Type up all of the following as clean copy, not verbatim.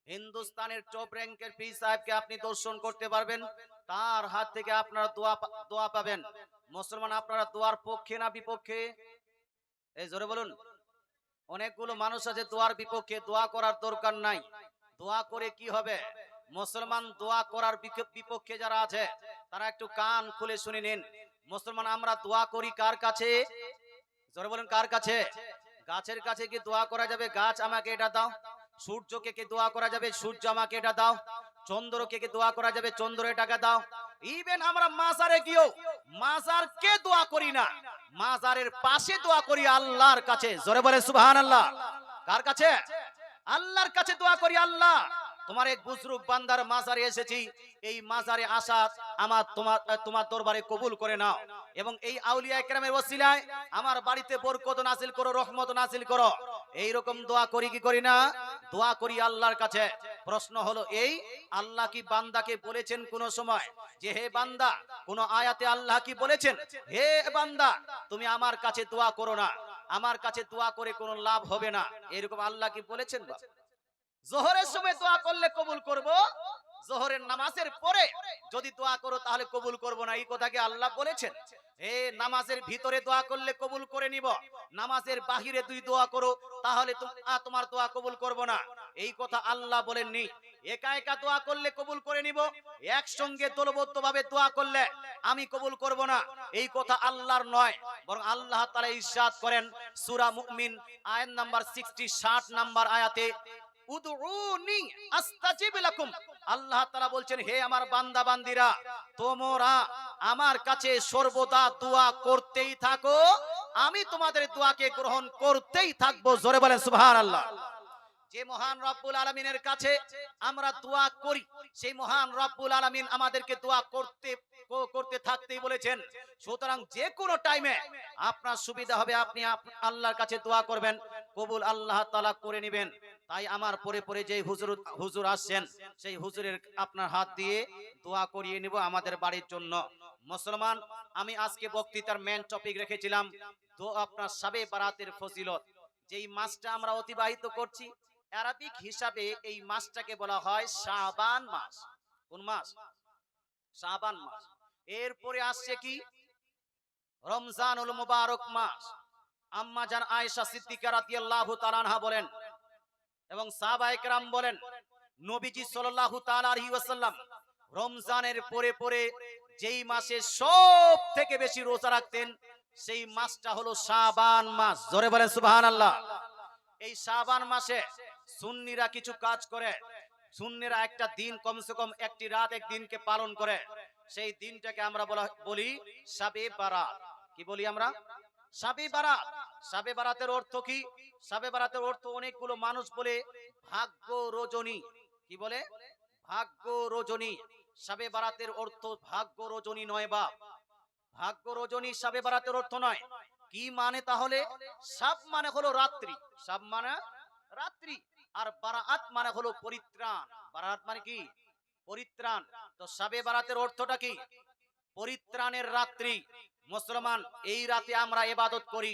হিন্দুস্তানের টপ র্যাঙ্কের পীর সাহেবকে আপনি দর্শন করতে পারবেন, তার হাত থেকে আপনারা দোয়া পাবেন। মুসলমান, আপনারা দোয়ার পক্ষে না বিপক্ষে? এই জোরে বলুন। অনেকগুলো মানুষ আছে দোয়ার বিপক্ষে, দোয়া করার দরকার নাই। দোয়া করে কি হবে? মুসলমান, দোয়া করার বিপক্ষে যারা আছে তারা একটু কান খুলে শুনে নিন। মুসলমান, আমরা দোয়া করি কার কাছে? জোরে বলেন, কার কাছে? গাছের কাছে কি দোয়া করা যাবে, গাছ আমাকে এটা দাও? সূর্যকে কি দোয়া করা যাবে, সূর্য আমাকে এটা দাও? চন্দ্রকে কি দোয়া করা যাবে, চন্দ্র এটাকে দাও? ইভেন আমরা মাজারে গিয়েও মাজারকে দোয়া করি না, মাজারের পাশে দোয়া করি আল্লাহর কাছে। জোরে বলে সুবহানাল্লাহ। কার কাছে? আল্লাহর কাছে দোয়া করি, আল্লাহ তোমার এক বুজরুগ বান্দার মাজারে এসেছি, এই মাজারে আসা আমার তোমার দরবারে কবুল করে নাও, এবং এই আউলিয়া কেরামের ওসিলায় আমার বাড়িতে বরকত নাজিল করো, রহমত নাজিল করো। এই রকম দোয়া করি কি করি না? দোয়া করি আল্লাহর কাছে। প্রশ্ন হলো এই, আল্লাহ কি বান্দাকে বলেছেন কোন সময় যে হে বান্দা, কোন আয়াতে আল্লাহ কি বলেছেন হে বান্দা তুমি আমার কাছে দোয়া করো না, আমার কাছে দোয়া করে কোনো লাভ হবে না? এরকম আল্লাহ কি বলেছেন? জোহরের সময় দোয়া করলে কবুল করব, জোহরের নামাজের পরে যদি দোয়া করো তাহলে কবুল করব না, এই কথা কি আল্লাহ বলেছেন? নামাজের ভিতরে দোয়া করলে কবুল করে নিব, নামাজের বাহিরে তুই দোয়া করো তাহলে তোমার দোয়া কবুল করব না, এই কথা আল্লাহ বলেননি। একা একা দোয়া করলে কবুল করে নিব, একসঙ্গে দলবদ্ধভাবে দোয়া করলে আমি কবুল করব না, এই কথা আল্লাহর নয়। বরং আল্লাহ তাআলা ইরশাদ করেন সূরা মুমিন আয়াত নাম্বার 60 নাম্বার আয়াতে, উদউনি আস্তাজিব লাকুম। আল্লাহ তাআলা বলছেন, হে আমার বান্দা বান্দিরা, তোমরা আমার কাছে সর্বদা দোয়া করতেই থাকো, আমি তোমাদের দোয়াকে গ্রহণ করতেই থাকবো। জোরে বলেন সুবহানাল্লাহ। যে মহান রব্বুল আলামিনের কাছে আমরা দোয়া করি, সেই মহান রব্বুল আলামিন আমাদেরকে দোয়া করতে থাকতেই বলেছেন। সুতরাং যে কোনো টাইমে আপনার সুবিধা হবে আপনি আল্লাহর কাছে দোয়া করবেন, কবুল আল্লাহ তাআলা করে নেবেন। তাই আমার পরে পরে যে হুজুর আসছেন, সেই হুজুরের আপনার হাত দিয়ে দোয়া করিয়ে নিব আমাদের বাড়ির জন্য। মুসলমান, আমি আজকে বক্তৃতার মেন টপিক রেখেছিলাম তো আপনার শাবে বারাতের ফজিলত। যেই মাসটা আমরা অতিবাহিত করছি, আরবিক হিসাবে এই মাসটাকে বলা হয় শাবান মাস। কোন মাস? শাবান মাস। এরপরে আসছে কি? রমজানুল মুবারক মাস। আম্মা জান আয়েশা সিদ্দিকা রাদিয়াল্লাহু তাআলা আনহা বলেন এবং সাহাবায়ে কেরাম বলেন, নবীজি সাল্লাল্লাহু তাআলা আলাইহি ওয়াসাল্লাম রমজানের পরে পরে যেই মাসে সব থেকে বেশি রোজা রাখতেন, সেই মাসটা হলো শাবান মাস। জোরে বলেন সুবহানাল্লাহ। এই শাবান মাসে সুন্নিরা কিছু কাজ করে, সুন্নিরা একটা দিন, কমসে কম একটি রাত, এক দিনকে পালন করে। সেই দিনটাকে আমরা বলি শাবে বারাত। কি বলি আমরা? শাবে বারাত। শাবে বারাতের অর্থ কি? শাবে বারাতের অর্থ অনেকগুলো মানুষ বলে ভাগ্য রজনী। কি বলে? ভাগ্য রজনী। শাবে বারাতের অর্থ ভাগ্য রজনী নয় বাপ, ভাগ্য রজনী শাবে বারাতের অর্থ নয়। কি মানে তাহলে? শাব মানে হলো রাত্রি, শাব মানে রাত্রি, আর বারাত মানে হলো পরিত্রাণ। বারাত মানে কি? পরিত্রাণ। তো শাবে বারাতের অর্থটা কি? পরিত্রাণের রাত্রি। মুসলমান, এই রাতে আমরা ইবাদত করি,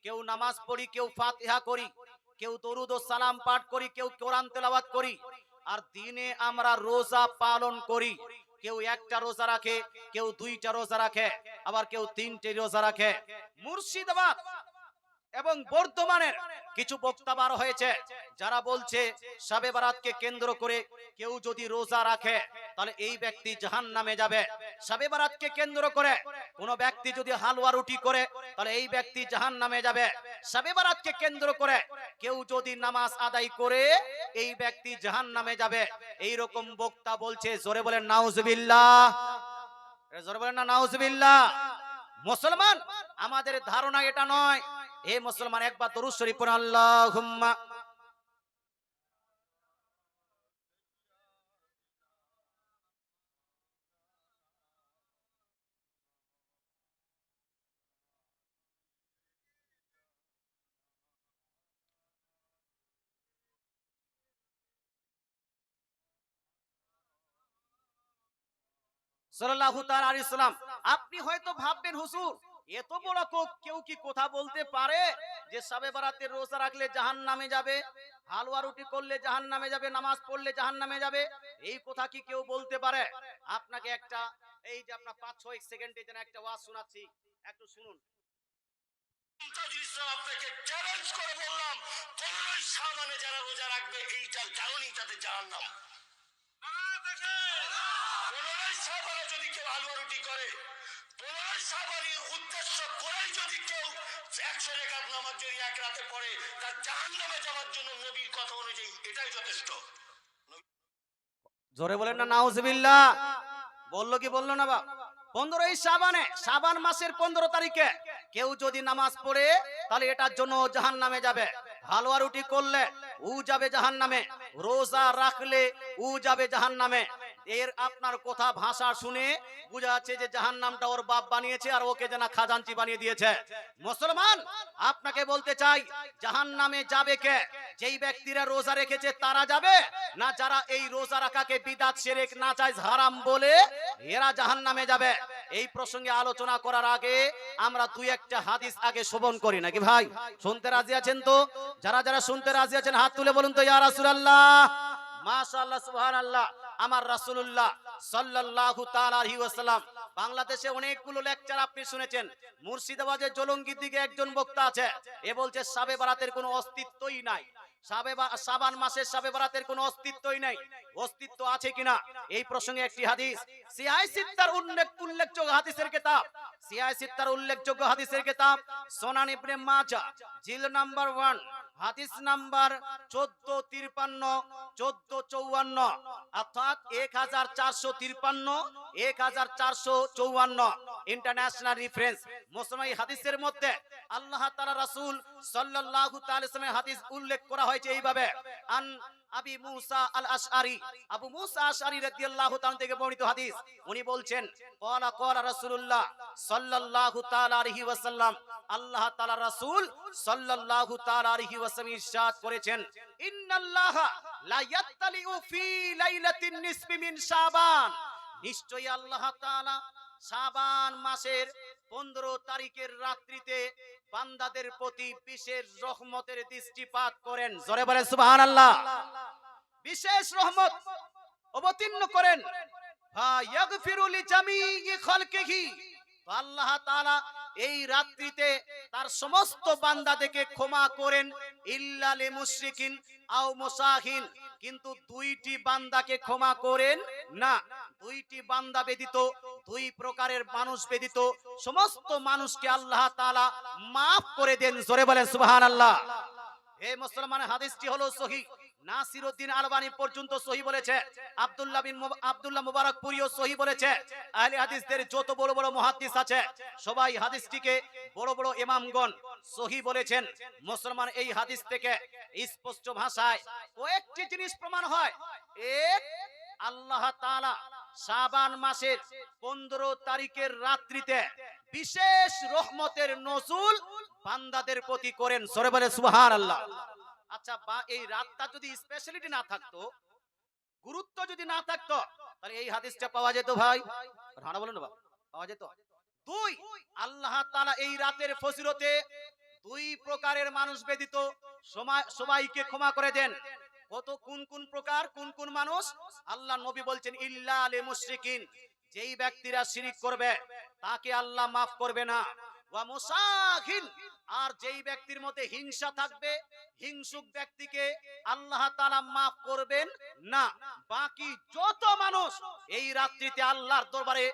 কেউ নামাজ পড়ি, কেউ ফাতিহা করি, কেউ দরুদ ও সালাম পাঠ করি, কেউ কোরআন তেলাওয়াত করি, আর দিনে আমরা রোজা পালন করি। কেউ একটা রোজা রাখে, কেউ দুইটা রোজা রাখে, আবার কেউ তিনটে রোজা রাখে। মুর্শিদাবাদ এবং বর্ধমানের কিছু বক্তা বার হয়েছে যারা বলছে শাবে বারাতকে কেন্দ্র করে কেউ যদি রোজা রাখে তাহলে এই ব্যক্তি জাহান্নামে যাবে। শাবে বারাতকে কেন্দ্র করে কোন ব্যক্তি যদি হালুয়া রুটি করে তাহলে এই ব্যক্তি জাহান্নামে যাবে। শাবে বারাতকে কেন্দ্র করে কেউ যদি নামাজ আদায় করে এই ব্যক্তি জাহান্নামে যাবে। এই রকম বক্তা বলছে। জোরে বলেন নাউজুবিল্লাহ। জোরে বলেন না নাউজুবিল্লাহ। মুসলমান, আমাদের ধারণা এটা নয়। হে মুসলমান, একবার দরুদ শরীফ পড়ুন, আল্লাহুম্মা। সাল্লাল্লাহু তাআলা আলাইহি সাল্লাম। আপনি হয়তো ভাববেন হুজুর এত বড় কেউ কি কথা বলতে পারে যে শবে বরাতের রোজা রাখলে জাহান্নামে যাবে, হালুয়া রুটি করলে জাহান্নামে যাবে, নামাজ পড়লে জাহান্নামে যাবে? এই কথা কি কেউ বলতে পারে? আপনাকে একটা, এই যে আপনার 5-6 সেকেন্ডে যেন একটা ওয়াজ শোনাচ্ছি, একটু শুনুন। আপনাকে চ্যালেঞ্জ করে বললাম, 15 শাবানে যারা রোজা রাখবে এইটার কারণেই তাদের জাহান্নাম। 15 শাবানে যদি কেউ হালুয়া রুটি করে, 15 শাবানে উদ্দেশ্য করেই যদি কেউ 100 রাকাত নামাজ যদি এক রাতে পড়ে, তার জাহান্নামে যাওয়ার জন্য নবীর কথা অনুযায়ী এটাই যথেষ্ট। জোরে বলেন না নাউজুবিল্লাহ। বললো কি বললো না বাপ? 15 শাবানে, শাবান মাসের 15 তারিখে কেউ যদি নামাজ পড়ে তাহলে এটার জন্য জাহান্নামে যাবে। হালুয়া রুটি করলে ও যাবে জাহান্নামে, রোজা রাখলে ও যাবে জাহান্নামে। এর আপনার কথা ভাষা শুনে বোঝা যাচ্ছে যে জাহান্নামটা ওর বাপ বানিয়েছে আর ওকে যেন খাজাঞ্চি বানিয়ে দিয়েছে। মুসলমান, আপনাকে বলতে চাই, জাহান্নামে যাবে কে? যেই ব্যক্তিরা রোজা রেখেছে তারা যাবে, না যারা এই রোজা রাখাকে বিদআত শিরক নাজায়েজ হারাম বলে এরা জাহান্নামে যাবে? এই প্রসঙ্গে আলোচনা করার আগে আমরা দুই একটা হাদিস আগে শ্রবণ করি, নাকি ভাই? শুনতে রাজি আছেন তো? যারা যারা শুনতে রাজি আছেন হাত তুলে বলুন তো ইয়া রাসূলুল্লাহ, মাশাআল্লাহ, সুবহানাল্লাহ। আমার রাসূলুল্লাহ সাল্লাল্লাহু তাআলা আলাইহি ওয়াসাল্লাম, বাংলাদেশে অনেকগুলো লেকচার আপনি শুনেছেন। মুর্শিদাবাদের জলঙ্গির দিকে একজন বক্তা আছে, এ বলছে শবে বরাতের কোনো অস্তিত্বই নাই। শাবান মাসের শবে বরাতের কোনো অস্তিত্বই নাই। অস্তিত্ব আছে কিনা এই প্রসঙ্গে একটি হাদিস, সিহাহ সিত্তার উল্লেখযোগ্য হাদিসের কিতাব, সিহাহ সিত্তার উল্লেখযোগ্য হাদিসের কিতাব সুনান ইবনে মাজাহ, জিল নাম্বার 1, হাদিস নাম্বার 1453, 1454, অর্থাৎ 1453, 1454 ইন্টারন্যাশনাল রেফারেন্স। মুসলমান এই হাদিসের মধ্যে আল্লাহ তাআলা রাসূল সাল্লাল্লাহু তাআলা সাল্লামের হাদিস উল্লেখ করা হয়েছে এইভাবে, আন আবি মুসা আল আশআরি, আবু মুসা আশআরি রাদিয়াল্লাহু তাআলা থেকে বর্ণিত হাদিস। উনি বলছেন, ক্বালা ক্বালা রাসূলুল্লাহ সাল্লাল্লাহু তাআলা আলাইহি ওয়াসাল্লাম, আল্লাহ তাআলা রাসূল সাল্লাল্লাহু তাআলা আলাইহি ওয়াসাল্লাম ইরশাদ করেছেন, ইন্নাল্লাহা লা ইয়াত্তালিউ ফি লাইলাতিন নিসফি মিন শাবান, নিশ্চয়ই আল্লাহ তাআলা শাবান মাসের 15 তারিখের রাত্রিতে বান্দাদের প্রতি বিশেষ রহমতের দৃষ্টিপাত করেন। জোরে বলেন সুবহানাল্লাহ। বিশেষ রহমত অবতীর্ণ করেন। ফায়াগফিরু লিজামিই খালকিহি, আল্লাহ তাআলা এই রাত্রিতে তার সমস্ত বান্দাদেরকে ক্ষমা করেন, ইল্লা লিমুশরিকিন আও মুসাহিন, কিন্তু দুইটি বান্দাকে ক্ষমা করেন না। দুইটি বান্দা ব্যতীত, দুই প্রকারের মানুষ ব্যতীত সমস্ত মানুষকে আল্লাহ তাআলা maaf করে দেন। জোরে বলেন সুবহানাল্লাহ। এই মুসলমানের হাদিসটি হলো সহিহ। নাসিরউদ্দিন আলবানী পর্যন্ত সহিহ বলেছে, আব্দুল্লাহ মুবারকপুরিও সহিহ বলেছে। আহলে হাদিসদের যত বড় বড় মুহাদ্দিস আছে সবাই হাদিসটিকে বড় বড় ইমামগণ সহিহ বলেছেন। মুসলমান এই হাদিস থেকে স্পষ্ট ভাষায় কয়েকটি জিনিস প্রমাণ হয়। এক, আল্লাহ তাআলা শাবান মাসের 15 তারিখের রাত্রিতে বিশেষ রহমতের নজুল বান্দাদের প্রতি করেন। সরে বলে সুবহানাল্লাহ। আচ্ছা, এই রাতটা যদি স্পেশালিটি না থাকতো, গুরুত্ব যদি না থাকতো, তাহলে এই হাদিসটা পাওয়া যেত ভাই? কথা বলেন না, পাওয়া যেত? দুই, আল্লাহ তাআলা এই রাতের ফজিলতে দুই প্রকারের মানুষ ব্যতীত সবাইকে ক্ষমা করে দেন। কত কোন কোন প্রকার, কোন কোন মানুষ? আল্লাহ নবী বলছেন, ইল্লা লিল মুশরিকিন, যেই ব্যক্তিরা শিরক করবে তাকে আল্লাহ maaf করবে না। ওয়া মুসাহিন, আর যেই ব্যক্তির মধ্যে হিংসা থাকবে, হিংসুক ব্যক্তিকে আল্লাহ তাআলা maaf করবেন না। বাকি যত মানুষ এই রাত্রিতে আল্লাহর দরবারে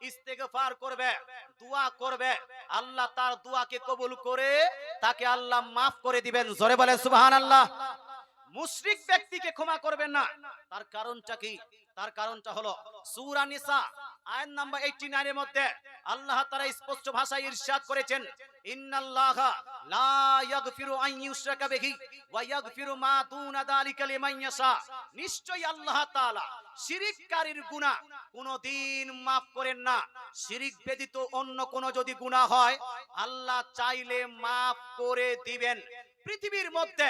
ইস্তেগফার করবে, দোয়া করবে, আল্লাহ তার দোয়াকে কবুল করে তাকে আল্লাহ maaf করে দিবেন। জোরে বলেন সুবহানাল্লাহ। মুশরিক ব্যক্তিকে ক্ষমা করবেন না। তার কারণটা কি? তার কারণটা হলো সূরা নিসা আয়াত নাম্বার 89 এর মধ্যে আল্লাহ তাআলা স্পষ্ট ভাষায় ইরশাদ করেছেন, ইন্নাল্লাহা লা ইয়াগফিরু আন ইউশরাকা বিহি ওয়া ইয়াগফিরু মা দুনা যালিকা লিমান ইয়াশা, নিশ্চয়ই আল্লাহ তাআলা শিরককারীর গুনাহ কোনদিন maaf করেন না। শিরক ব্যতীত অন্য কোন যদি গুনাহ হয় আল্লাহ চাইলে maaf করে দিবেন। পৃথিবীর মধ্যে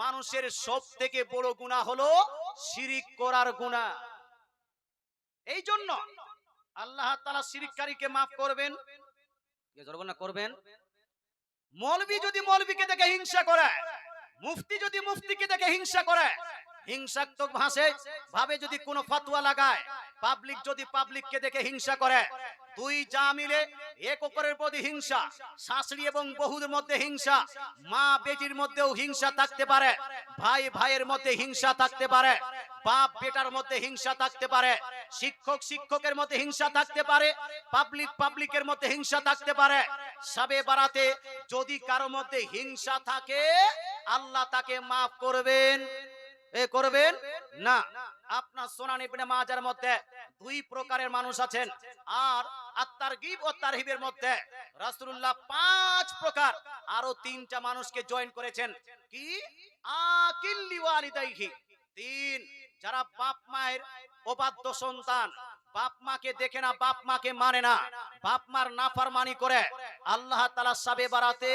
মানুষের সবথেকে বড় গুনাহ হলো শিরক করার গুনাহ। এই জন্য আল্লাহ তাআলা শিরককারীকে maaf করবেন, জোরে না করবেন। মৌলবি যদি মৌলবিকে দেখে হিংসা করে, মুফতি যদি মুফতিকে দেখে হিংসা করে, হিংসাত্মক ভাবে যদি কোনো ফতোয়া লাগায়, পাবলিক যদি পাবলিককে দেখে হিংসা করে, দুই যা মিলে এক অপরের প্রতি হিংসা, শাশুড়ি এবং বহুর মধ্যে হিংসা, মা বেটির মধ্যেও হিংসা থাকতে পারে, ভাই ভাইয়ের মধ্যে হিংসা থাকতে পারে, বাপ বেটার মধ্যে হিংসা থাকতে পারে, শিক্ষক শিক্ষকের মধ্যে হিংসা থাকতে পারে, পাবলিক পাবলিকের মধ্যে হিংসা থাকতে পারে। শবে বারাতে যদি কারো মধ্যে হিংসা থাকে, আল্লাহ তাকে মাফ করবেন করবেন না। আপনার সুনান ইবনে মাজার মধ্যে দুই প্রকারের মানুষ আছেন, আর আত-তারগীব ও তারহিবের মধ্যে রাসূলুল্লাহ 5 প্রকার আরো 3টা মানুষকে জয়েন করেছেন। কি? আকিল লিওয়ালিদাইহি, 3 যারা বাপ মায়ের অবাধ্য সন্তান, বাপ মাকে দেখে না, বাপ মাকে মানে না, বাপ মার নাফরমানি করে, আল্লাহ তাআলা শবে বারাতে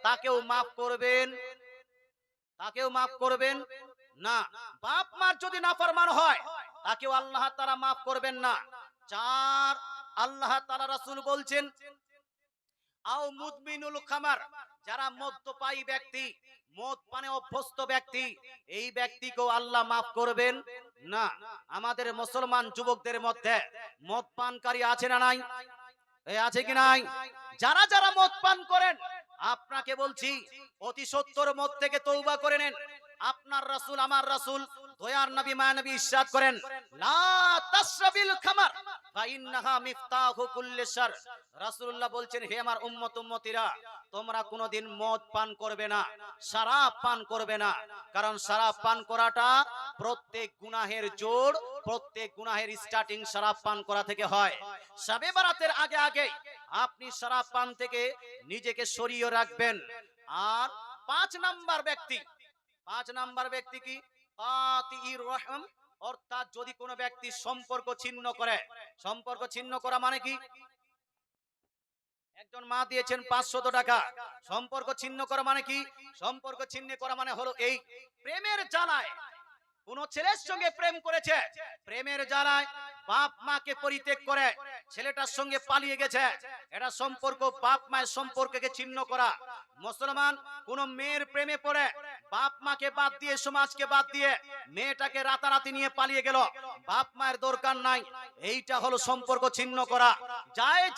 তাকেও মাফ করবেন, তাকেও মাফ করবেন না। বাপ মার যদি নাফরমান হয়, তাকেও আল্লাহ তাআলা মাফ করবেন না। 4 আল্লাহ তাআলা রাসূল বলছেন, আও মুদমিনুল খামার, যারা মদ্যপায়ী ব্যক্তি, মদ পানে অভ্যস্ত ব্যক্তি, এই ব্যক্তিকেও আল্লাহ মাফ করবেন না। আমাদের মুসলমান যুবকদের মধ্যে মদ পানকারী আছে না নাই? এই আছে কি নাই? যারা যারা মদ পান করেন, আপনাকে বলছি অতি সত্তর মদ থেকে তওবা করে নেন। আপনার রাসূল, আমার রাসূল, দয়ার নবী মায়ানবী ইরশাদ করেন, লা তাশরাবিল খামার ফা ইন্নাহা মিফতাহু কুল্লি শার। রাসূলুল্লাহ বলছেন, হে আমার উম্মত উম্মতিরা, তোমরা কোনোদিন মদ পান করবে না, শরাব পান করবে না, কারণ শরাব পান করাটা প্রত্যেক গুনাহের জোড়, প্রত্যেক গুনাহের স্টার্টিং শরাব পান করা থেকে হয়। শবে বারাতের আগে আগে আপনি শরাব পান থেকে নিজেকে সরিয়ে রাখবেন। আর 5 নাম্বার ব্যক্তি কি? কাতিউর রহম, অর্থাৎ যদি কোনো ব্যক্তি সম্পর্ক ছিন্ন করে, সম্পর্ক ছিন্ন করা মানে কি? একজন মা দিয়েছেন 500 টাকা, সম্পর্ক ছিন্ন করা মানে কি? সম্পর্ক ছিন্ন করা মানে হলো এই, প্রেমের জ্বালায় কোন ছেলের সঙ্গে প্রেম করেছে, প্রেমের জ্বালায় বাপ মাকে পরিত্যাগ করে ছেলেটার সঙ্গে পালিয়ে গেছে, এটা সম্পর্ক, বাপ মায়ের সম্পর্ককে ছিন্ন করা। মুসলমান কোন মেয়ের প্রেমে পড়ে বাপ মাকে বাদ দিয়ে, সমাজকে বাদ দিয়ে মেয়েটাকে রাতারাতি নিয়ে পালিয়ে গেল, বাপ মায়ের দরকার নাই, এইটা হলো সম্পর্ক ছিন্ন করা।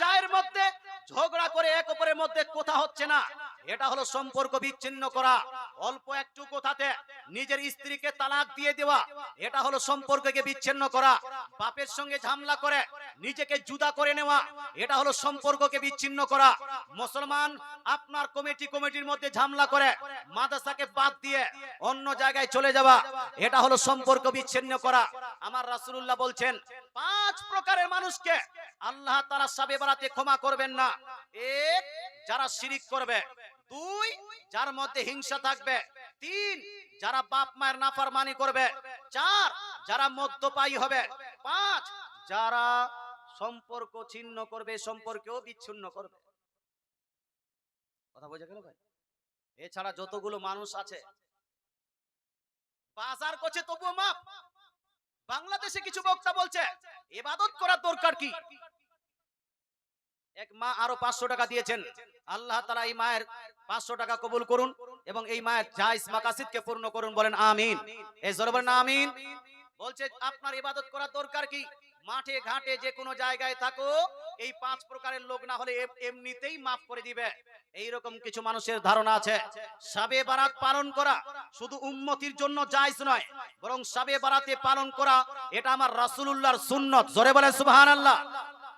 জায়ের মধ্যে ঝগড়া করে এক অপরের মধ্যে কথা হচ্ছে না, এটা হলো সম্পর্ক বিচ্ছিন্ন করা। অল্প একটু কথাতে নিজের স্ত্রীকে তালাক দিয়ে দেওয়া, এটা হলো সম্পর্ককে বিচ্ছিন্ন করা। বাপের সঙ্গে ঝামেলা করে নিজেকে জুদা করে নেওয়া, এটা হলো সম্পর্ককে বিচ্ছিন্ন করা। মুসলমান আপনার কমিটির মধ্যে ঝামেলা করে মাদ্রাসাকে বাদ দিয়ে অন্য জায়গায় চলে যাওয়া, এটা হলো সম্পর্ক বিচ্ছিন্ন করা। আমার রাসূলুল্লাহ বলছেন, 5 প্রকারের মানুষকে আল্লাহ তাআলা শবে বারাতে ক্ষমা করবেন না। 1 যারা শিরিক করবে, 2 যার মধ্যে হিংসা থাকবে, 3 যারা বাপ মায়ের নাফরমানি করবে, 4 যারা মদ্যপায়ী হবে, 5 যারা সম্পর্ক ছিন্ন করবে, সম্পর্কও বিচ্ছিন্ন করবে। কথা বোঝা গেল ভাই? এছাড়া যতগুলো মানুষ আছে বাজার করছে তবুও মাপ। বাংলাদেশে কিছু বক্তা বলছে ইবাদত করার দরকার কি? এক মা আরো 500 টাকা দিয়েছেন, আল্লাহ তাআলা এই মায়ের 500 টাকা কবুল করুন এবং এই মায়ের জায়েজ মাকাসিদকে পূর্ণ করুন, বলেন আমিন। এই জোরে বলেন আমিন। বলছে আপনার ইবাদত করার দরকার কি? মাঠে ঘাটে যে কোনো জায়গায় থাকো, এই 5 প্রকারের লোক না হলে এমনিতেই মাফ করে দিবে। এইরকম কিছু মানুষের ধারণা আছে। শবে বারাত পালন করা শুধু উম্মতির জন্য জায়েজ নয়, বরং শবে বারাতে পালন করা এটা আমার রাসূলুল্লাহর সুন্নাত। জোরে বলেন সুবহানাল্লাহ,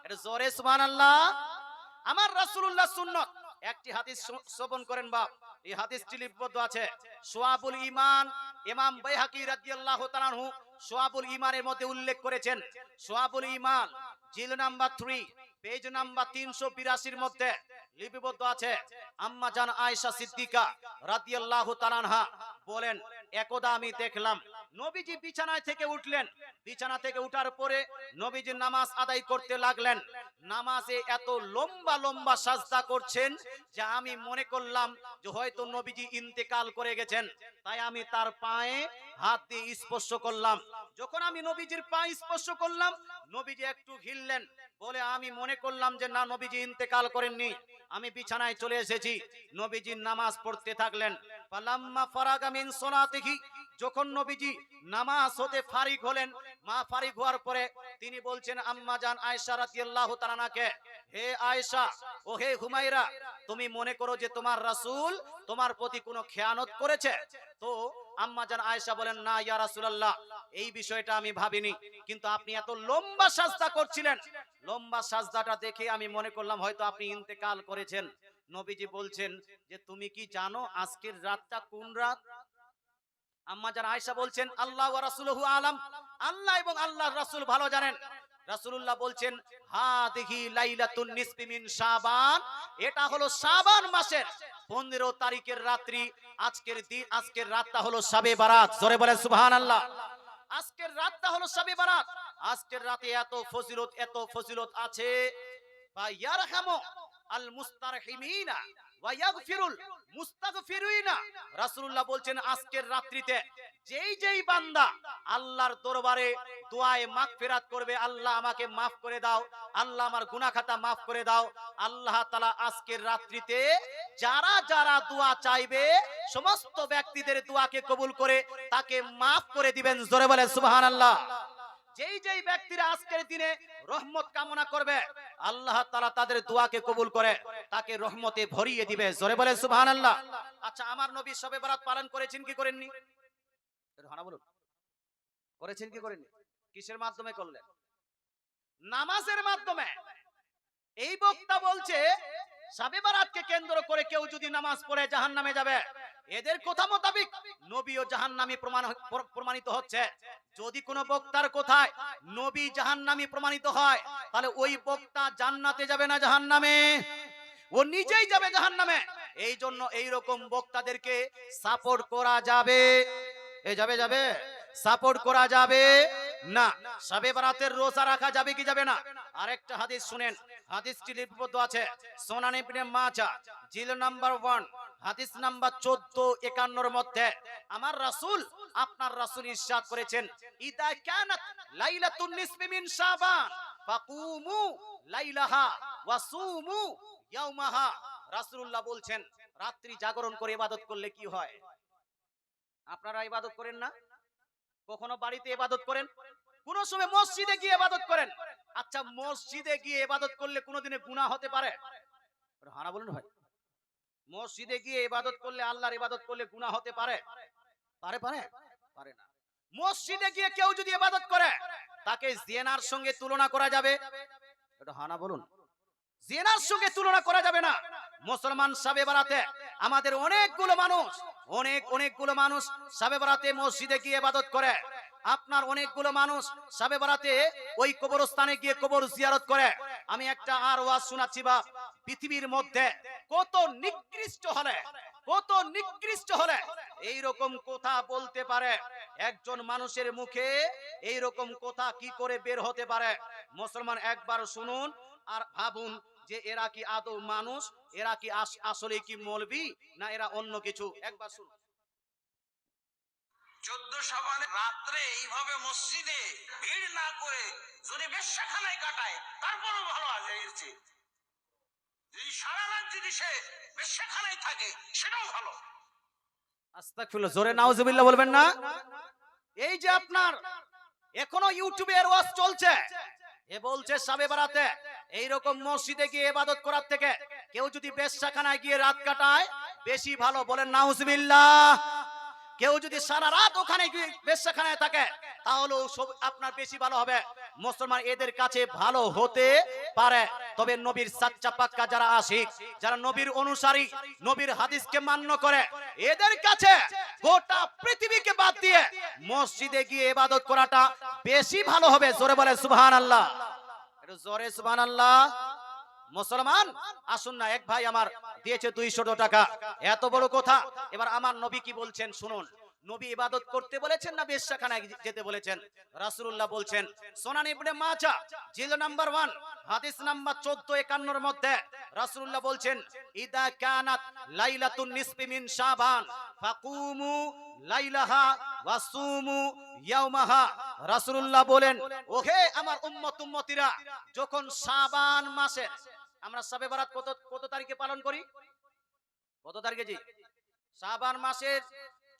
এটা জোরে সুবহানাল্লাহ। আমার রাসূলুল্লাহর সুন্নাত। একটি হাদিস শ্রবণ করেন বাপ, এই হাদিসটি লিপিবদ্ধ আছে শুআবুল ঈমান, ইমাম বাইহাকী রাদিয়াল্লাহু তাআলা আনহু শুআবুল ঈমানের মধ্যে উল্লেখ করেছেন। শুআবুল ঈমান জিল নাম্বার 3 পেজ নাম্বার 382 এর মধ্যে লিপিবদ্ধ আছে, আম্মা জান আয়েশা সিদ্দিকা রাদিয়াল্লাহু তাআলা আনহা বলেন, একদা আমি দেখলাম নবীজি বিছানায় থেকে উঠলেন। বিছানা থেকে উঠার পরে নবীজি নামাজ আদায় করতে লাগলেন। নামাজে এত লম্বা লম্বা সাজদা করছেন যে আমি মনে করলাম যে হয়তো নবীজি ইন্তেকাল করে গেছেন। তাই আমি তার পায়ে হাত দিয়ে স্পর্শ করলাম। যখন আমি নবীজির পা স্পর্শ করলাম, নবীজি একটু হিললেন, বলে আমি মনে করলাম যে না, নবীজি ইন্তেকাল করেননি। আমি বিছানায় চলে এসেছি। নবীজি নামাজ পড়তে থাকলেন। ফালাম্মা ফারাগা মিন সলাতিহি, যখন নবীজি নামাজ হতে ফারিগ হলেন, মা ফারিগ হওয়ার পরে তিনি বলছেন আম্মা জান আয়েশা রাদিয়াল্লাহু তাআলা আনহাকে, হে আয়েশা ও হে হুমায়রা, তুমি মনে করো যে তোমার রাসূল তোমার প্রতি কোনো খেয়ানত করেছে? তো আম্মা জান আয়েশা বলেন, না ইয়া রাসূলুল্লাহ, এই বিষয়টা আমি ভাবিনি, কিন্তু আপনি এত লম্বা সাজদা করছিলেন, লম্বা সাজদাটা দেখে আমি মনে করলাম হয়তো আপনি ইন্তেকাল করেছেন। নবীজি বলছেন যে তুমি কি জানো আজকের রাতটা কোন রাত? আম্মা জান আয়েশা বলছেন আল্লাহ ওয়া রাসূলুহু আলাম, আল্লাহ এবং আল্লাহর রাসূল ভালো জানেন। রাসূলুল্লাহ বলছেন হাদিহি লাইলাতুন নিসফি মিন শাবান, এটা হলো শাবান মাসের 15 তারিখের রাত্রি। আজকের দিন, আজকের রাতটা হলো শবে বারাত। জোরে বলেন সুবহানাল্লাহ। আজকের রাতটা হলো শবে বারাত। আজকের রাতে এত ফজিলত আছে। ফায়ারহামু আল মুস্তারহিমিনা ওয়া ইয়াগফিরুল মুস্তাগফিরিনা। রাসূলুল্লাহ বলছেন আজকের রাত্রিতে যেই যেই বান্দা আল্লাহর দরবারে দোয়ায়ে মাগফিরাত করবে, আল্লাহ আমাকে maaf করে দাও, আল্লাহ আমার গুনাহ খাতা maaf করে দাও, আল্লাহ তাআলা আজকের রাত্রিতে যারা যারা দোয়া চাইবে সমস্ত ব্যক্তিদের দোয়াকে কবুল করে তাকে maaf করে দিবেন। জোরে বলেন সুবহানাল্লাহ। যেই যেই ব্যক্তিরা আজকের দিনে রহমত কামনা করবে, আল্লাহ তাআলা তাদের দোয়াকে কবুল করে তাকে রহমতে ভরিয়ে দিবে। জোরে বলেন সুবহানাল্লাহ। আচ্ছা, আমার নবী শবে বরাত পালন করেছেন কি করেননি? হানা বলুন, করেছেন কি করেননি? কিসের মাধ্যমে করলেন? নামাজের মাধ্যমে। এই বক্তা বলছে শবে বরাতকে কেন্দ্র করে কেউ যদি নামাজ পড়ে জাহান্নামে যাবে। এদের কথা মোতাবেক নবীও জাহান্নামী প্রমাণিত হচ্ছে। যদি কোনো বক্তার কথায় নবী জাহান্নামী প্রমাণিত হয়, তাহলে ওই বক্তা জান্নাতে যাবে না জাহান্নামে? ও নিজেই যাবে জাহান্নামে। এই জন্য এইরকম বক্তাদেরকে সাপোর্ট করা যাবে? যাবে সাপোর্ট করা যাবে না। শবে বরাতের রোজা রাখা যাবে কি যাবে না? আরেকটা হাদিস শুনেন, হাদিসটি লিপিবদ্ধ আছে সুনান ইবনে মাজাহ জিল নাম্বার 1 হাদিস নাম্বার 1451 এর মধ্যে। আমার রাসূল, আপনার রাসূল ইরশাদ করেছেন ইদা কানাত লাইলাতুন নিসফি মিন শাবান ফাকুমু লাইলাহা ওয়া সুমু ইয়াওমাহা। রাসূলুল্লাহ বলছেন রাত্রি জাগরণ করে ইবাদত করলে কি হয়? আপনারা ইবাদত করেন না? কখনো বাড়িতে ইবাদত করেন, কোন সময় মসজিদে গিয়ে ইবাদত করেন। আচ্ছা, মসজিদে গিয়ে ইবাদত করলে কোনোদিনে গুনাহ হতে পারে? হানা বলুন ভাই। মসজিদে গিয়ে ইবাদত করলে, আল্লাহর ইবাদত করলে গুনাহ হতে পারে? পারে না। মসজিদে গিয়ে কেউ যদি ইবাদত করে তাকে জিনার সঙ্গে তুলনা করা যাবে? এটা হানা বলুন। জিনার সঙ্গে তুলনা করা যাবে না। মুসলমান শবে বরাতে আমাদের অনেকগুলো মানুষ শবে বরাতে মসজিদে গিয়ে ইবাদত করে। আপনার অনেকগুলো মানুষ শবে বরাতে ওই কবরস্থানে গিয়ে কবর জিয়ারত করে। আমি একটা আর ওয়াজ শোনাচ্ছি, বা পৃথিবীর মধ্যে কত নিকৃষ্ট হলে এই রকম কথা বলতে পারে? একজন মানুষের মুখে এই রকম কথা কি করে বের হতে পারে? মুসলমান একবার শুনুন আর ভাবুন যে এরা কি আদৌ মানুষ, এরা কি আসলে কি মৌলবি, না এরা অন্য কিছু? একবার শুনুন। 14 শাবানে রাত্রে এইভাবে মসজিদে ভিড় না করে যদি বেশ্যাখানায় কাটায় তারপরও ভালো আছে। যদি সারা রাত যদি সে বেশ্যাখানায় থাকে সেটাও ভালো। আস্তাগফিরুল্লাহ। জোরে নাউজুবিল্লাহ বলবেন না? এই যে আপনার এখনো ইউটিউবে এর ওয়াজ চলছে, এ বলছে শবে বরাতে এইরকম মসজিদে গিয়ে ইবাদত করার থেকে কেউ যদি বেশ্যাখানায় গিয়ে রাত কাটায় বেশি ভালো। বলেন নাউজুবিল্লাহ। কেউ যদি সারা রাত ওখানে গিয়ে বেশ্যাখানায় থাকে তাহলে আপনার বেশি ভালো হবে। মুসলমান এদের কাছে ভালো হতে পারে, তবে নবীর সাচ্চা পাক্কা যারা আশিক, যারা নবীর অনুসারী, নবীর হাদিসকে মান্য করে, এদের কাছে গোটা পৃথিবীকে বাদ দিয়ে মসজিদে গিয়ে ইবাদত করাটা বেশি ভালো হবে। জোরে বলে সুবহানাল্লাহ। একটু জোরে সুবহানাল্লাহ। মুসলমান আসুন না, এক ভাই আমার দিয়েছে 200 টাকা, এত বড় কথা। এবার আমার নবী কি বলছেন শুনুন। নবী ইবাদত করতে বলেছেন না বেশ্যাখানায় যেতে বলেছেন? রাসূলুল্লাহ বলছেন সুনান ইবনে মাজাহ জিলদ নাম্বার 1 হাদিস নাম্বার 1451 এর মধ্যে রাসূলুল্লাহ বলছেন ইদা কানাত লাইলাতুন নিসফি মিন শাবান ফাকুমু লাইলাহা ওয়াসুমু ইয়াওমাহা। রাসূলুল্লাহ বলেন ওহে আমার উম্মতিরা, যখন শাবান মাসে, আমরা শবে বরাত কত তারিখে পালন করি? কত তারিখে জি? শাবান মাসের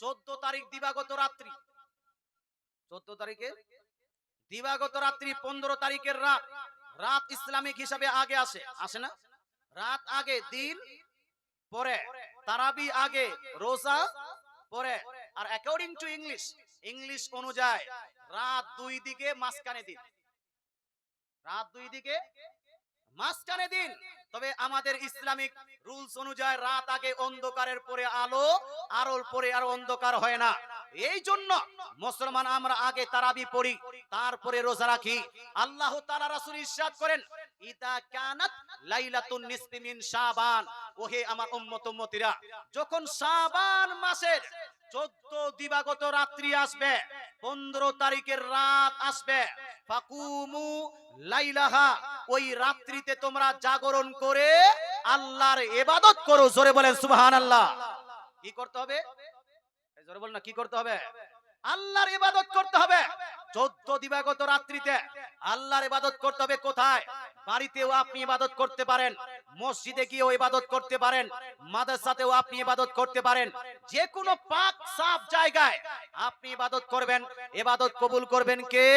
14 তারিখ দিবাগত রাত্রি, 14 তারিখে দিবাগত রাত্রি, 15 তারিখের রাত। রাত ইসলামিক হিসাবে আগে আসে না? রাত আগে, দিন পরে, তারাবি আগে, রোজা পরে। আর অ্যাকর্ডিং টু ইংলিশ অনুযায়ী রাত দুই দিকে মাঝখানে দিন, রাত দুই দিকে মাঝখানে দিন। তবে আমাদের ইসলামিক রুলস অনুযায়ী রাত আগে অন্ধকারের পরে আলো, আলোর পরে আর অন্ধকার হয় না। এই জন্য মুসলমান আমরা আগে তারাবি পড়ি, তারপরে রোজা রাখি। আল্লাহ তাআলা রাসূল ইরশাদ করেন ইদা কানাত লাইলাতুন নিসফি মিন শাবান, ওহে আমার উম্মতিরা, যখন শাবান মাসের 14 দিবাগত রাত্রি আসবে, 15 তারিখের রাত আসবে, ফাকুমু লাইলাহা, ওই রাত্রিতে তোমরা জাগরণ করে আল্লাহর ইবাদত করো। জোরে বলেন সুবহানাল্লাহ। কি করতে হবে? জোরে বলেন না, কি করতে হবে? আল্লাহর ইবাদত করতে হবে। 14 দিবাগত রাত্রিতে আল্লাহর ইবাদত করতে হবে। কোথায়? বাড়িতেও আপনি ইবাদত করতে পারেন, মসজিদে গিয়েও ইবাদত করতে পারেন, মাদ্রাসাতেও আপনি ইবাদত করতে পারেন। যে কোনো পাক সাফ জায়গায় আপনি ইবাদত করবেন। ইবাদত কবুল করবেন কে?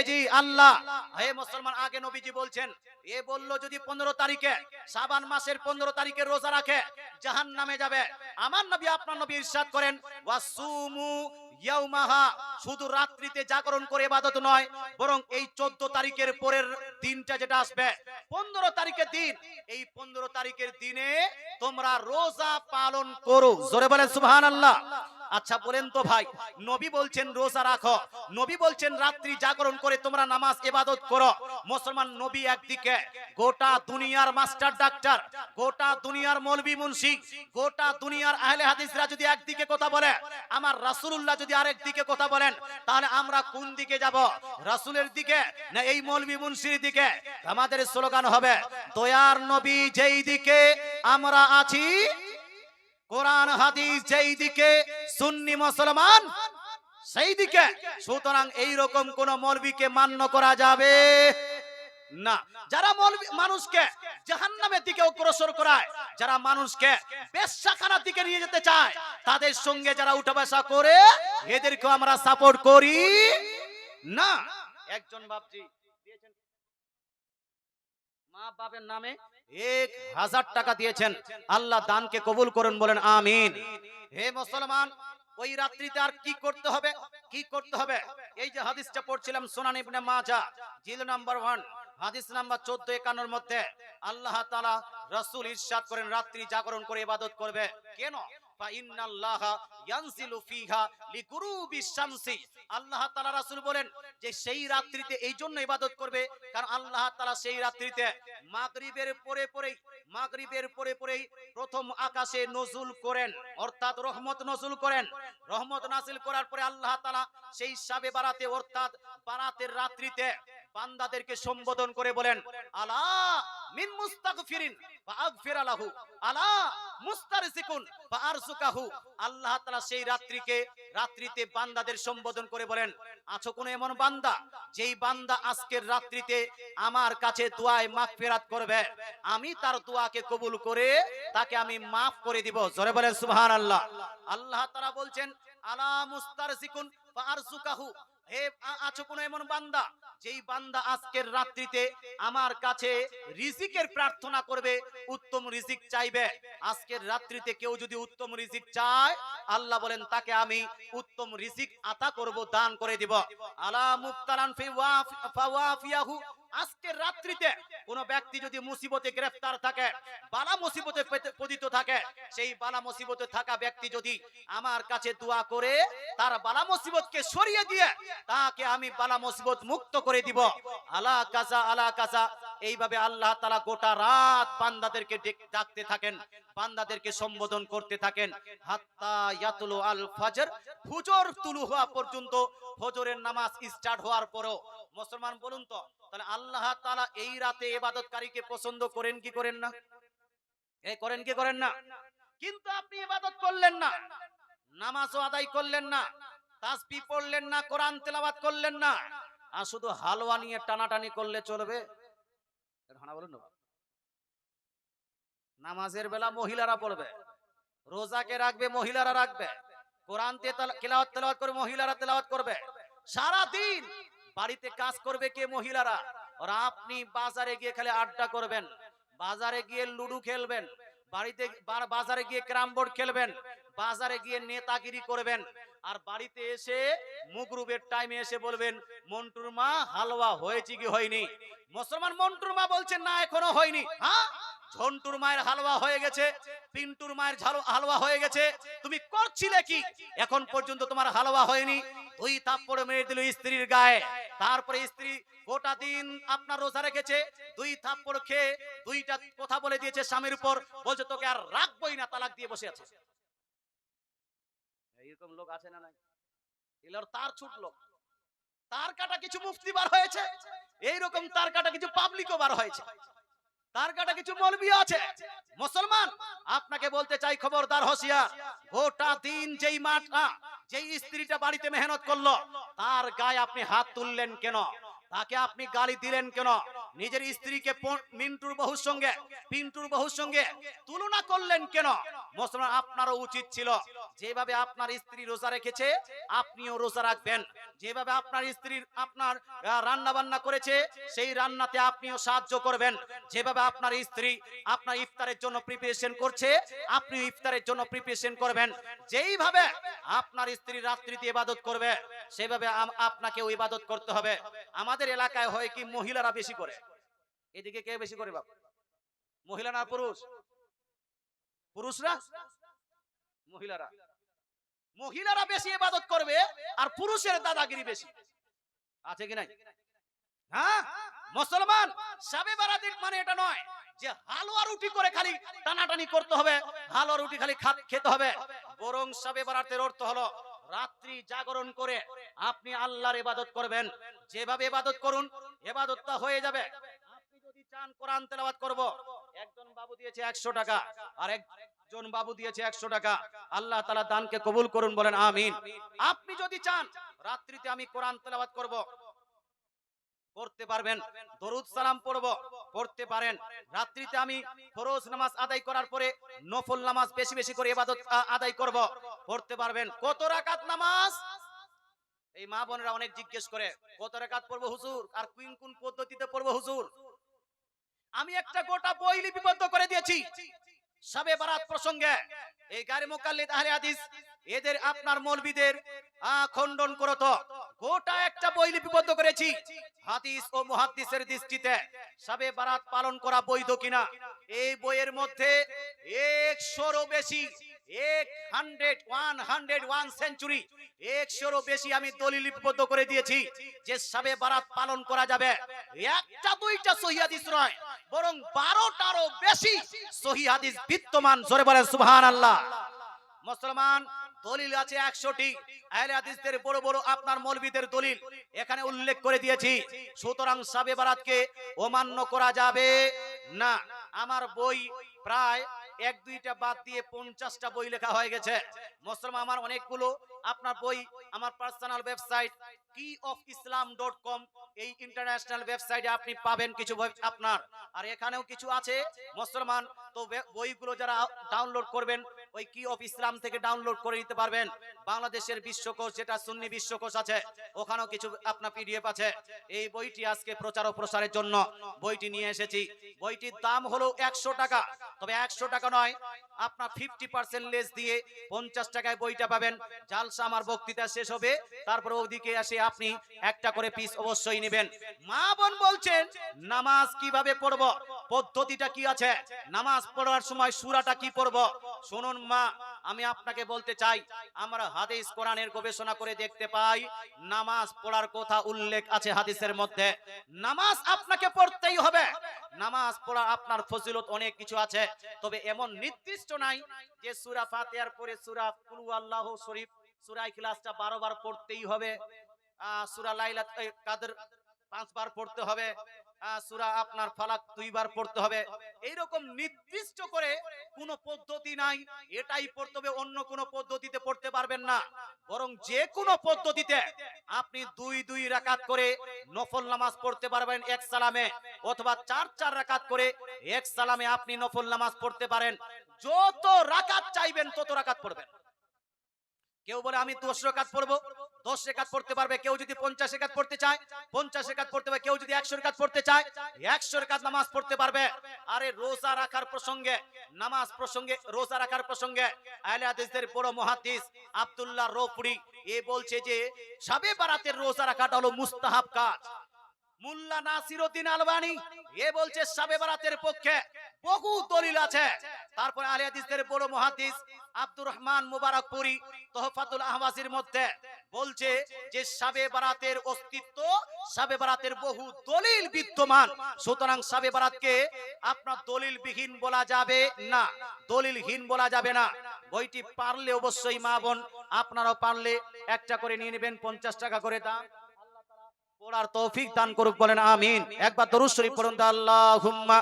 জি আল্লাহ। হে মুসলমান, আগে নবীজি বলছেন, এ বলল যদি 15 তারিখে শাবান মাসের 15 তারিখে রোজা রাখে জাহান্নামে যাবে। আমার নবী আপনার নবী ইরশাদ করেন ওয়াসুমু ইয়াউমাহা, শুধু রাত্রিতে জাগরণ করে ইবাদত নয়, বরং এই 14 তারিখের পরের দিনটা যেটা আসবে 15 তারিখের দিন, এই 15 তারিখের দিনে তোমরা রোজা পালন করো। জোরে বলেন সুবহানাল্লাহ। আচ্ছা বলেন তো ভাই, নবী বলছেন রোজা রাখো, নবী বলছেন রাত্রি জাগরণ করে তোমরা নামাজ ইবাদত করো। মুসলমান নবী একদিকে, গোটা দুনিয়ার মাস্টার ডাক্তার, গোটা দুনিয়ার মৌলভী মুন্সি, গোটা দুনিয়ার আহলে হাদিসরা যদি একদিকে কথা বলে, আমার রাসূলুল্লাহ যদি আরেক দিকে কথা বলেন, তাহলে আমরা কোন দিকে যাব? রাসূলের দিকে না এই মৌলভী মুন্সির দিকে? আমাদের স্লোগান হবে দয়ার নবী যেই দিকে, আমরা আছি কোরআন হাদিস যেই দিকে, সুন্নি মুসলমান সেই দিকে। সুতরাং এই রকম কোন মৌলবীকে মান্য করা যাবে না, যারা মানুষকে জাহান্নামের দিকে অগ্রসর করায়, যারা মানুষকে বেশ্যাখানার দিকে নিয়ে যেতে চায়, তাদের সঙ্গে যারা উঠা বসা করে, এদেরকে আমরা সাপোর্ট করি না। একজন বাপজি দিয়েছেন মা বাবার নামে 1000 টাকা দিয়েছেন, আল্লাহ দানকে কবুল করুন, বলেন আমিন। হে মুসলমান, ওই রাত্রিতে আর কি করতে হবে? কি করতে হবে? এই যে হাদিসটা পড়ছিলাম সুনান ইবনে মাজাহ জিলদ নাম্বার 1 হাদিস নাম্বার 1451 এর মধ্যে আল্লাহ তাআলা রাসূল ইরশাদ করেন রাত্রি জাগরণ করে ইবাদত করবে। কেন? ফা ইন্নাল্লাহা ইয়ানজিলু ফিহা লিগুরুবিশ শামসি। আল্লাহ তাআলা রাসূল বলেন যে সেই রাত্রিতে এই জন্য ইবাদত করবে কারণ আল্লাহ তাআলা সেই রাত্রিতে মাগরিবের পরে পরেই প্রথম আকাশে নজুল করেন, অর্থাৎ রহমত নজুল করেন। রহমত নাযিল করার পরে আল্লাহ তাআলা সেই শাবে বারাতে, অর্থাৎ বারাতের রাত্রিতে বান্দাদেরকে সম্বোধন করে বলেন আলা মিন মুস্তাগফিরিন ফা আগফিরা লাহু, আলা মুস্তারজিকুন ফা আরযুকাহু। আল্লাহ তাআলা সেই রাত্রিতে বান্দাদের সম্বোধন করে বলেন, আছো কোন এমন বান্দা যেই বান্দা আজকের রাত্রিতে আমার কাছে দোয়ায় মাগফিরাত করবে, আমি তার দোয়াকে কবুল করে তাকে আমি মাফ করে দিব। জোরে বলেন সুবহানাল্লাহ। আল্লাহ তাআলা বলছেন আলা মুস্তারজিকুন ফা আরযুকাহু, হে আছো কোন এমন বান্দা যেই বান্দা আজকের রাত্রিতে আমার কাছে রিজিকের প্রার্থনা করবে, উত্তম রিজিক চাইবে। আজকের রাত্রিতে কেউ যদি উত্তম রিজিক চায়, আল্লাহ বলেন তাকে আমি উত্তম রিজিক আতা করব, দান করে দিব। আলা মুফতারান ফি ওয়াফিয়াহু আজকের রাত্রিতে কোন ব্যক্তি যদি মুসিবতে গ্রেফতার থাকে, বালা মুসিবতে পতিত থাকে, সেই বালা মুসিবতে থাকা ব্যক্তি যদি আমার কাছে দোয়া করে তার বালা মুসিবতকে সরিয়ে দিয়ে তাকে আমি বালা মুসিবত মুক্ত করে দিব। আলা কাজা আলা কাজা, এইভাবে আল্লাহ তাআলা গোটা রাত বান্দাদেরকে ডাকতে থাকেন, বান্দাদেরকে সম্বোধন করতে থাকেন, হাত্তা ইয়াতুলু আল ফজর, ফজর তুলু হওয়া পর্যন্ত। ফজরের নামাজ স্টার্ট হওয়ার পরও মুসলমান বলুন তো, তাহলে আল্লাহ তাআলা এই রাতে ইবাদতকারীকে পছন্দ করেন কি করেন না? এই করেন কি করেন না? কিন্তু আপনি ইবাদত করলেন না, নামাজও আদায় করলেন না, তাসবিহ পড়লেন না, কোরআন তেলাওয়াত করলেন না, আর শুধু হালুয়া নিয়ে টানাটানি করলে চলবে? হানা বলুন না। নামাজের বেলা মহিলারা পড়বে, রোজাকে রাখবে মহিলারা রাখবে, কোরআন তেলাওয়াত করে মহিলারা তেলাওয়াত করবে, সারা দিন বাড়িতে কাজ করবে কে? মহিলারা। আর আপনি বাজারে গিয়ে খালি আড্ডা করবেন, বাজারে গিয়ে লুডু খেলবেন, বাড়িতে বাজারে গিয়ে ক্যারাম বোর্ড খেলবেন, বাজারে গিয়ে নেতাগিরি করবেন, আর বাড়িতে এসে মুগরুবের টাইমে এসে বলবেন মন্টুর মা হালুয়া হয়েছে কি হয়নি? মুসলমান মন্টুর মা বলছেন না এখনো হয়নি। হ্যাঁ, ঝন্টুর মায়ের হালুয়া হয়ে গেছে, পিন্টুর মায়ের হালুয়া হয়ে গেছে, তুমি করছিলে কি? এখন পর্যন্ত তোমার হালুয়া হয়নি। দুই থাপ্পড় মেরে দিল স্ত্রীর গায়ে, তারপরে স্ত্রী গোটা দিন আপনার রোজা রেখেছে, দুই থাপ্পড় খেয়ে দুইটা কথা বলে দিয়েছে স্বামীর উপর, বলছে তোকে আর রাখবই না, তালাক দিয়ে বসে আছে। এইরকম লোক আছে না নাই? এগুলোর তার ছুটলো, তার কাটা কিছু মুফতি বার হয়েছে, এইরকম তার কাটা কিছু পাবলিকও বার হয়েছে, তার কাটা কিছু মৌলবী আছে। মুসলমান আপনাকে বলতে চাই, খবরদার, হুঁশিয়ার। গোটা দিন যেই মাটা, যেই স্ত্রীটা বাড়িতে মেহনত করলো, তার গায়ে আপনি হাত তুললেন কেন? তাকে আপনি গালি দিলেন কেন? নিজের স্ত্রীকে মিন্টুর বহুর সঙ্গে, পিন্টুর বহুর সঙ্গে তুলনা করলেন কেন? মুসলমান আপনারও উচিত ছিল যেভাবে আপনার স্ত্রী রোজা রেখেছে আপনিও রোজা রাখবেন, যেভাবে আপনার স্ত্রী আপনার রান্না বান্না করেছে সেই রান্নাতে আপনিও সাহায্য করবেন, যেভাবে আপনার স্ত্রী আপনার ইফতারের জন্য প্রিপারেশন করছে আপনিও ইফতারের জন্য প্রিপারেশন করবেন, যেইভাবে আপনার স্ত্রী রাত্রিতে ইবাদত করবে সেভাবে আপনাকেও ইবাদত করতে হবে। আমাদের এলাকায় হয় কি, মহিলারা বেশি করে। এদিকে কে বেশি করে বাপ? মহিলা না পুরুষ? পুরুষরা, মহিলারা। মহিলারা বেশি ইবাদত করবে আর পুরুষের দাদাগিরি বেশি, আছে কি নাই? হ্যাঁ, মুসলমান শবে বরাতের মানে এটা নয় যে হালুয়া রুটি করে খালি টানাটানি করতে হবে, হালুয়া রুটি খালি খেতে হবে, বরং শবে বরাতের অর্থ হলো রাত্রি জাগরণ করে আপনি আল্লাহর ইবাদত করবেন। যেভাবে ইবাদত করুন ইবাদতটা হয়ে যাবে। আপনি যদি চান কোরআন তেলাওয়াত করব, একজন বাবু দিয়েছে 100 টাকা আর একজন বাবু দিয়েছে 100 টাকা, আল্লাহ তাআলা দানকে কবুল করুন, বলেন আমিন। আপনি যদি চান রাত্রিতে আমি কোরআন তেলাওয়াত করব, করতে পারবেন, দরুদ সালাম পড়ব, পড়তে পারেন। রাত্রিতে আমি ফরজ নামাজ আদায় করার পরে নফল নামাজ বেশি বেশি করে ইবাদত আদায় করব, করতে পারবেন। কত রাকাত নামাজ? এই মা বোনেরা অনেক জিজ্ঞেস করে কত রাকাত পড়বো হুজুর, আর কোন কোন পদ্ধতিতে পড়বো হুজুর? আমি একটা গোটা বই লিপিবদ্ধ করে দিয়েছি শবে বরাত প্রসঙ্গে। এই গায়রে মুকাল্লিদ আহলে হাদিস এদের আপনার মৌলবীদের খণ্ডন করো তো, গোটা একটা বই লিপিবদ্ধ করেছি। হাদিস ও মুহাদ্দিসের দৃষ্টিতে শবে বরাত পালন করা বৈধ কিনা। এই বইয়ের মধ্যে 100-এরও বেশি, 101 সেঞ্চুরি, 100-এরও বেশি আমি দলিল লিপিবদ্ধ করে দিয়েছি যে শবে বরাত পালন করা যাবে। একটা দুইটা সহিহ হাদিস নয়, বরং 12টারও বেশি সহিহ হাদিস বিদ্যমান। জোরে বলেন সুবহানাল্লাহ। মুসলমান দলিল আছে 100টি, আহলে হাদিসদের বড় বড় আপনার মৌলবীদের দলিল এখানে উল্লেখ করে দিয়েছি। সুতরাং শবে বরাতকে অমান্য করা যাবে না। আমার বই প্রায় 1-2টা বাদ দিয়ে 50টা বই লেখা হয়ে গেছে। মুসলমান আমার অনেকগুলো আপনার বই আমার পার্সোনাল ওয়েবসাইট keyofislam.com, এই ইন্টারন্যাশনাল ওয়েবসাইটে আপনি পাবেন কিছু বই আপনার, আর এখানেও কিছু আছে মুসলমান। তো বইগুলো যারা ডাউনলোড করবেন ওই কি অফ ইসলাম থেকে ডাউনলোড করে নিতে পারবেন। বাংলাদেশের বিশ্বকোষ যেটা সুন্নি বিশ্বকোষ আছে, ওখানেও কিছু আপনার পিডিএফ আছে। এই বইটি আজকে প্রচার ও প্রসারের জন্য বইটি নিয়ে এসেছি। বইটির দাম হলো 100 টাকা, তবে 100 টাকা নয়, আপনার 50% লেস দিয়ে 50 টাকায় বইটা পাবেন। জালসা আমার বক্তৃতা শেষ হবে, তারপরে ওদিকে এসে আপনি একটা করে পিস অবশ্যই নেবেন। মা বোন বলছেন নামাজ কিভাবে পড়ব, পদ্ধতিটা কি আছে, নামাজ পড়ার সময় সূরাটা কি পড়ব। শুনুন মা, আমি আপনাকে বলতে চাই, আমরা হাদিস কোরআনের গবেষণা করে দেখতে পাই নামাজ পড়ার কথা উল্লেখ আছে হাদিসের মধ্যে। নামাজ আপনাকে পড়তেই হবে। নামাজ পড়া আপনার ফজিলত অনেক কিছু আছে, তবে এমন নির্দিষ্ট নাই যে সূরা ফাতিহার পরে সূরা কুল আল্লাহু শরীফ, সূরা ইখলাসটা 12 বার পড়তেই হবে, সূরা লাইলাতুল কদর 5 বার পড়তে হবে, সূরা আপনার ফালাক 2 বার পড়তে হবে। এইরকম নির্দিষ্ট করে কোনো পদ্ধতি নাই, এটাই পড়তে হবে, অন্য কোনো পদ্ধতিতে পড়তে পারবেন না। বরং যে কোনো পদ্ধতিতে আপনি 2 রাকাত করে নফল নামাজ পড়তে পারবেন এক সালামে, অথবা 4 রাকাত করে এক সালামে আপনি নফল নামাজ পড়তে পারেন। যত রাকাত চাইবেন তত রাকাত পড়বেন। কেউ বলে আমি 10 রাকাত পড়বো, 10 রাকাত পড়তে পারবে। কেউ যদি 50 রাকাত পড়তে চায় 50 রাকাত পড়তে পারবে। কেউ যদি 100 রাকাত পড়তে চায় 100 রাকাত নামাজ পড়তে পারবে। আরে রোজা রাখার প্রসঙ্গে, নামাজ প্রসঙ্গে, রোজা রাখার প্রসঙ্গে আহলে হাদিসদের বড় মুহাদ্দিস আব্দুল্লাহ রৌফুরি এ বলছে যে শবে বারাতের রোজা রাখাটা হলো মুস্তাহাব কাজ। মুল্লা নাসিরউদ্দিন আলবানী এ বলছে শবে বারাতের পক্ষে বহু দলিল আছে। তারপরে আহলে হাদিসদের বড় মুহাদ্দিস আব্দুর রহমান মুবারকপুরি তোহফাতুল আহওয়াজির মধ্যে বলছে যে শবে বারাতের অস্তিত্ব, শবে বারাতের বহু দলিল বিদ্যমান, সুতরাং শবে বারাতকে আপনার দলিলবিহীন বলা যাবে না, দলিলহীন বলা যাবে না। বইটি পারলে অবশ্যই মা বোন আপনারাও পারলে একটা করে নিয়ে নেবেন, 50 টাকা করে দাম। পড়ার তৌফিক দান করুক, বলেন আমিন। একবার দরুদ শরীফ পড়ুন তো, আল্লাহুম্মা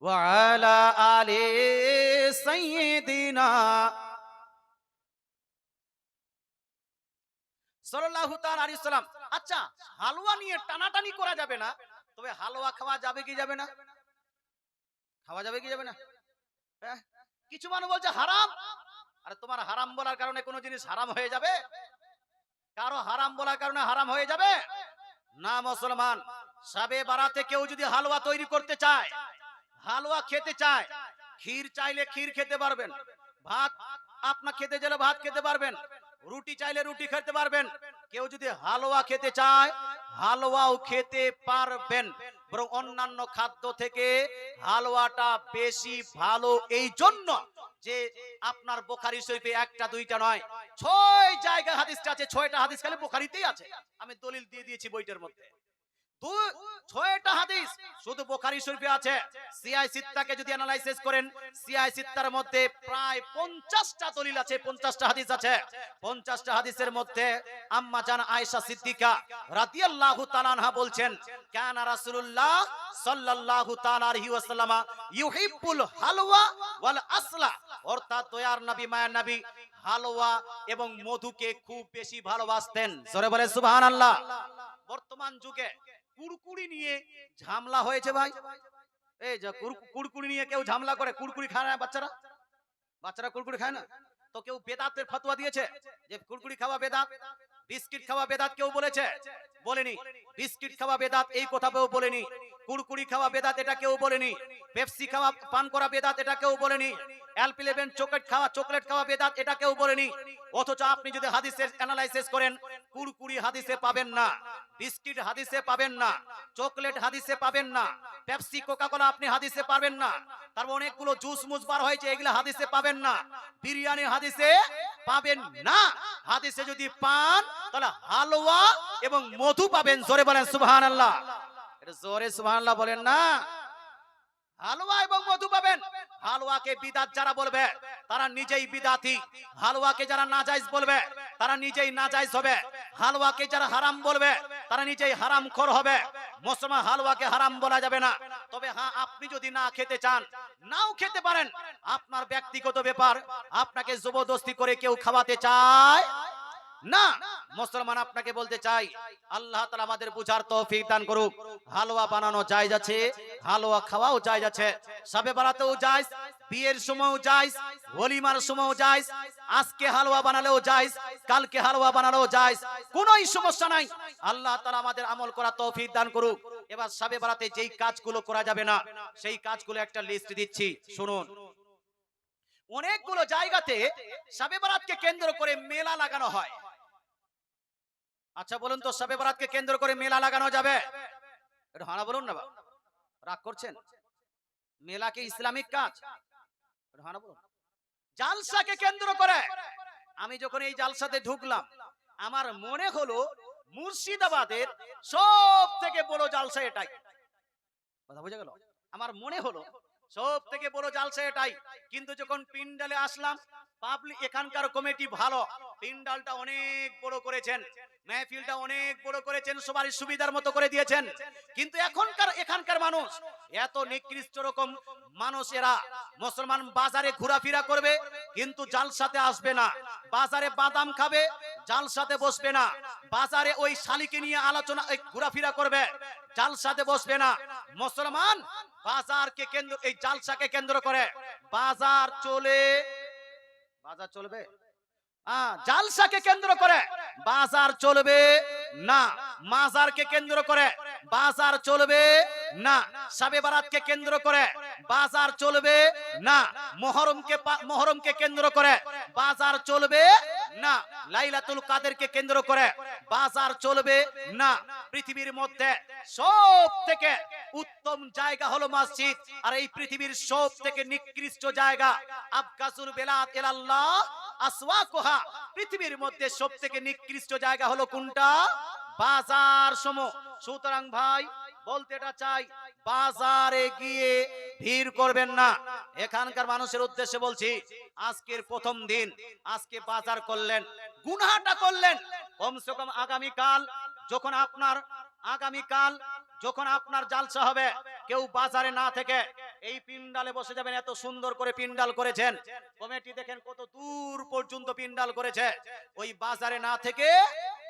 ওয়া আলা আলি সাইয়্যিদিনা সাল্লাল্লাহু তাআলা আলাইহি সাল্লাম। আচ্ছা, হালুয়া নিয়ে টানাটানি করা যাবে না, তবে হালুয়া খাওয়া যাবে কি যাবে না? খাওয়া যাবে কি যাবে না? হ্যাঁ, কিছু মানুষ বলছে হারাম। আরে তোমার হারাম বলার কারণে কোন জিনিস হারাম হয়ে যাবে? কারো হারাম বলার কারণে হারাম হয়ে যাবে না মুসলমান। শবে বারাতে কেউ যদি হালুয়া তৈরি করতে চায়, হালুয়া খেতে চায়, ক্ষীর চাইলে ক্ষীর খেতে পারবেন, ভাত আপনার খেতে চাইলে ভাত খেতে পারবেন, রুটি চাইলে রুটি খেতে পারবেন। কেউ যদি হালুয়া খেতে চায় হালুয়াও খেতে পারবেন। বরং অন্যান্য খাদ্য থেকে হালুয়াটা বেশি ভালো, এই জন্য যে আপনার বুখারী শরীফে একটা দুইটা নয় 6 জায়গায় হাদিসটা আছে। 6টা হাদিস খালি বুখারীতেই আছে, আমি দলিল দিয়ে দিয়েছি বইটার মধ্যে। 6টা হাদিস শুধু বুখারী শরীফে আছে। সিয়াই সিত্তাকে যদি অ্যানালাইসিস করেন, সিয়াই সিত্তার মধ্যে প্রায় 50টা দলিল আছে, 50টা হাদিস আছে। 50টা হাদিসের মধ্যে আম্মা জান আয়েশা সিদ্দিকা রাদিয়াল্লাহু তাআলা আনহা বলছেন, কানা রাসূলুল্লাহ সাল্লাল্লাহু তাআলা আলাইহি ওয়াসাল্লাম ইউহিব্বুল হালওয়া ওয়াল আসলা, অর্থাৎ দয়ার নবী মায়ার নবী হালওয়া এবং মধুকে খুব বেশি ভালোবাসতেন। জোরে বলে সুবহানাল্লাহ। বর্তমান যুগে কুরকুরি নিয়ে ঝামেলা হয়েছে ভাই। এই যে কুরকুরি নিয়ে কেউ ঝামেলা করে, কুরকুরি খায় না বাচ্চারা, বাচ্চারা কুরকুরি খায় না। তো কেউ বেদাতের ফতোয়া দিয়েছে যে কুরকুরি খাওয়া বেদাত, বিস্কিট খাওয়া বেদাত কেউ বলেছে? বলেনি। বিস্কিট খাওয়া বেদাত এই কথা কেউ বলেনি। কুরকুরি খাওয়া বেদাত এটা কেউ বলেনি। পেপসি খাওয়া, পান করা বেদাত এটা কেউ বলেনি। অ্যালপিলেভেন চকলেট খাওয়া বেদাত এটা কেউ বলেনি। অথচ আপনি যদি হাদিসের অ্যানালাইসিস করেন, কুরকুরি হাদিসে পাবেন না, বিস্কিট হাদিসে পাবেন না, চকলেট হাদিসে পাবেন না, পেপসি কোকা-কোলা আপনি হাদিসে পাবেন না, তারপর অনেকগুলো জুস মুস বার হয়েছে এগুলো হাদিসে পাবেন না, বিরিয়ানি হাদিসে পাবেন না। হাদিসে যদি পান তাহলে হালুয়া এবং মধু পাবেন। জোরে বলেন সুবহানাল্লাহ। এটা জোরে সুবহানাল্লাহ বলেন না। হালুয়া এবং মধু পাবেন। হালুয়াকে বিদাত যারা বলবে তারা নিজেই বিদাতি, হালুয়াকে যারা নাজায়েজ বলবে তারা নিজেই নাজায়েজ হবে, হালুয়াকে যারা হারাম বলবে তারা নিজেই হারামখোর হবে। মুসলমান হালুয়াকে হারাম বলা যাবে না। তবে হ্যাঁ, আপনি যদি না খেতে চান নাও খেতে পারেন, আপনার ব্যক্তিগত ব্যাপার। আপনাকে জবরদস্তি করে কেউ খাওয়াতে চায় না। মুসলমান আপনাকে বলতে চাই, আল্লাহ তাআলা আমাদের বুঝার তৌফিক দান করুক। হালুয়া বানানো জায়েজ আছে, হালুয়া খাওয়াও জায়েজ আছে, শবে বারাতেও জায়েজ, বিয়ের সময়ও জায়েজ, ওলিমার সময়ও জায়েজ, আজকে হালুয়া বানালেও জায়েজ, কালকে হালুয়া বানালেও জায়েজ, কোনোই সমস্যা নাই। আল্লাহ তাআলা আমাদের আমল করা তৌফিক দান করুক। এবার শবে বারাতে যেই কাজগুলো করা যাবে না, সেই কাজগুলো একটা লিস্ট দিচ্ছি, শুনুন। অনেকগুলো জায়গাতে শবে বারাতকে কেন্দ্র করে মেলা লাগানো হয়। আচ্ছা বলুন তো, শবে বারাতকে কেন্দ্র করে মেলা লাগানো যাবে? এটা হানা বলুন না, বাবা রাগ করছেন? মেলা কি ইসলামিক কাজ? এটা হানা বলুন। জালসাকে কেন্দ্র করে, আমি যখন এই জালসাতে ঢুকলাম, আমার মনে হলো মুর্শিদাবাদের সব থেকে বড় জালসা এটাই। কথা বুঝে গেল? আমার মনে হলো সব থেকে বড় জালসা এটাই। কিন্তু যখন পিন্ডালে আসলাম, পাবলিক এখানকার কমিটি ভালো, পিন্ডালটা অনেক বড় করেছেন, মেহফিলটা অনেক বড় করেছেন, সবার সুবিধার মতো করে দিয়েছেন। কিন্তু এখানকার মানুষ এত নিকৃষ্ট রকম মানুষ, এরা মুসলমান বাজারে ঘোরাফেরা করবে কিন্তু জালসাতে আসবে না, বাজারে বাদাম খাবে জালসাতে বসবে না, বাজারে ওই শালিকে নিয়ে আলোচনা ঘোরাফেরা করবে জালসাতে বসবে না। মুসলমান বাজারকে কেন্দ্র, এই জালসাকে কেন্দ্র করে বাজার চলবে, জালসাকে কেন্দ্র করে বাজার চলবে না, মাজারকে কেন্দ্র করে বাজার চলবে না, শবে বারাতকে কেন্দ্র করে বাজার চলবে না, মুহররমকে কেন্দ্র করে বাজার চলবে না, লাইলাতুল কাদেরকে কেন্দ্র করে বাজার চলবে না। পৃথিবীর মধ্যে সব থেকে উত্তম জায়গা হলো মসজিদ, আর এই পৃথিবীর সব থেকে নিকৃষ্ট জায়গা আবগাসুল বেলাদ ইলাল্লাহ আসওয়াকুহা, পৃথিবীর মধ্যে সব থেকে নিকৃষ্ট জায়গা হলো কোনটা? বাজার সমূহ। সুতরাং ভাই বলতে এটা চাই, বাজারে গিয়ে ভিড় করবেন না। এখানকার মানুষের উদ্দেশ্যে বলছি, আজকের প্রথম দিন, আজকে বাজার করলেন, গুনাহটা করলেন, কমসে কম আগামীকাল যখন আপনার জালসা হবে, কেউ বাজারে না থেকে এই পিন্ডালে বসে যাবেন। এত সুন্দর করে পিন্ডাল করেছেন কমিটি, দেখেন কত দূর পর্যন্ত পিন্ডাল করেছে। ওই বাজারে না থেকে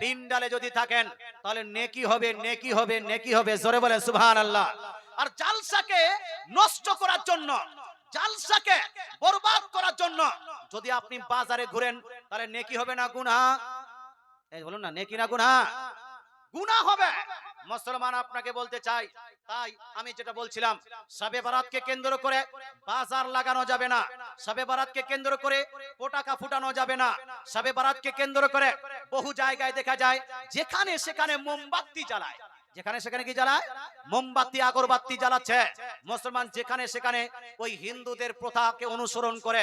পিন্ডালে যদি থাকেন তাহলে নেকি হবে, নেকি হবে, নেকি হবে। জোরে বলেন সুবহানাল্লাহ। আর জালসাকে নষ্ট করার জন্য, জালসাকে বরবাদ করার জন্য যদি আপনি বাজারে ঘুরেন তাহলে নেকি হবে না গুনাহ? এই বলুন না, নেকি না গুনাহ? গুনাহ হবে। মুসলমান আপনাকে বলতে চাই, তাই আমি যেটা বলছিলাম, শবে বারাতকে কেন্দ্র করে বাজার লাগানো যাবে না, শবে বারাতকে কেন্দ্র করে পটাকা ফুটানো যাবে না, শবে বারাতকে কেন্দ্র করে বহু জায়গায় দেখা যায় যেখানে সেখানে মোমবাতি জ্বালায়, যেখানে সেখানে কি জ্বালায়? মোমবাতি, আগরবাতি জ্বালাচ্ছে। মুসলমান যেখানে সেখানে ওই হিন্দুদের প্রথাকে অনুসরণ করে,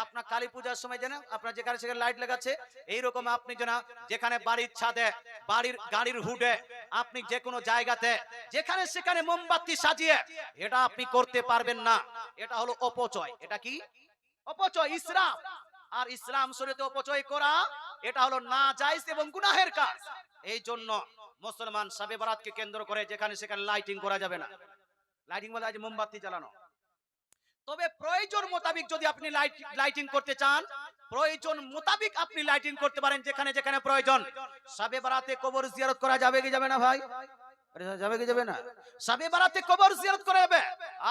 আপনার কালী পূজার সময় জানেন আপনার যেখানে সেখানে লাইট লাগাচ্ছে, এইরকম আপনি যেখানে বাড়ির ছাদে, বাড়ির গাড়ির হুডে, আপনি যে কোনো জায়গাতে যেখানে সেখানে মোমবাতি সাজিয়ে, এটা আপনি করতে পারবেন না। এটা হলো অপচয়। এটা কি অপচয়? ইসরাফ। আর ইসলাম শরীয়তে অপচয় করা এটা হলো নাজায়েজ এবং গুনাহের কাজ। এই জন্য মুসলমান শবে বারাতকে কেন্দ্র করে যেখানে সেখানে লাইটিং করা যাবে না। লাইটিং বলে আজ মোমবাতি জ্বালানো। তবে প্রয়োজন মোতাবেক যদি আপনি লাইটিং করতে চান, প্রয়োজন মোতাবেক আপনি লাইটিং করতে পারেন যেখানে যেখানে প্রয়োজন। শবে বারাতে কবর জিয়ারত করা যাবে কি যাবে না ভাই? যাবে কি যাবে না? শবে বারাতে কবর জিয়ারত করা যাবে।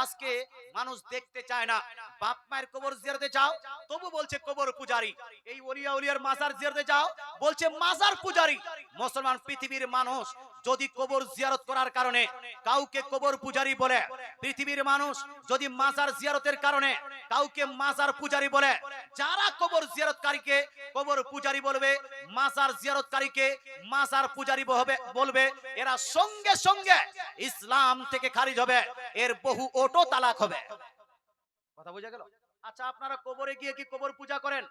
আজকে মানুষ দেখতে চায় না, বাপ মায়ের কবর জিয়ারতে যাও তবু বলছে কবর পূজারি, এই ওলিয়া উলিয়ার মাজার জিয়ারতে যাও বলছে মাজার পূজারি। মুসলমান পৃথিবীর মানুষ যদি কবর জিয়ারত করার কারণে কাউকে কবর পূজারি বলে, পৃথিবীর মানুষ যদি মাজার জিয়ারতের কারণে কাউকে মাজার পূজারি বলে, যারা কবর জিয়ারতকারীকে কবর পূজারি বলবে, মাজার জিয়ারতকারীকে মাজার পূজারি বলবে, এরা সঙ্গে সঙ্গে ইসলাম থেকে খারিজ হবে, এর বহু অটো তালাক হবে। কথা বোঝা গেল? আচ্ছা, আপনারা কবরে গিয়ে কি কবর পূজা করেন?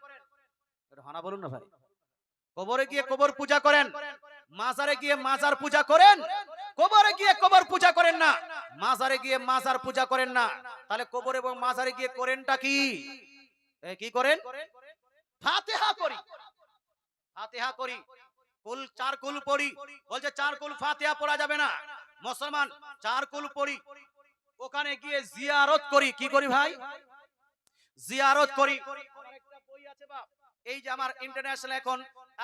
হানা বলুন না ভাই। কবরে গিয়ে কবর পূজা করেন, মাজারে গিয়ে মাজার পূজা করেন? কবরে গিয়ে কবর পূজা করেন না, মাজারে গিয়ে মাজার পূজা করেন না। তাহলে কবর এবং মাজারে গিয়ে করেনটা কি? কি করেন? ফাতিহা করি, ফাতিহা করি, কুল চার কুল পড়ি। বলছে চার কুল ফাতিহা পড়া যাবে না। মুসলমান চার কুল পড়ি, ওখানে গিয়ে জিয়ারত করি। কি করি ভাই? জিয়ারত করি। একটা বই আছে বাপ, এই যে আমার ইন্টারন্যাশনাল এখন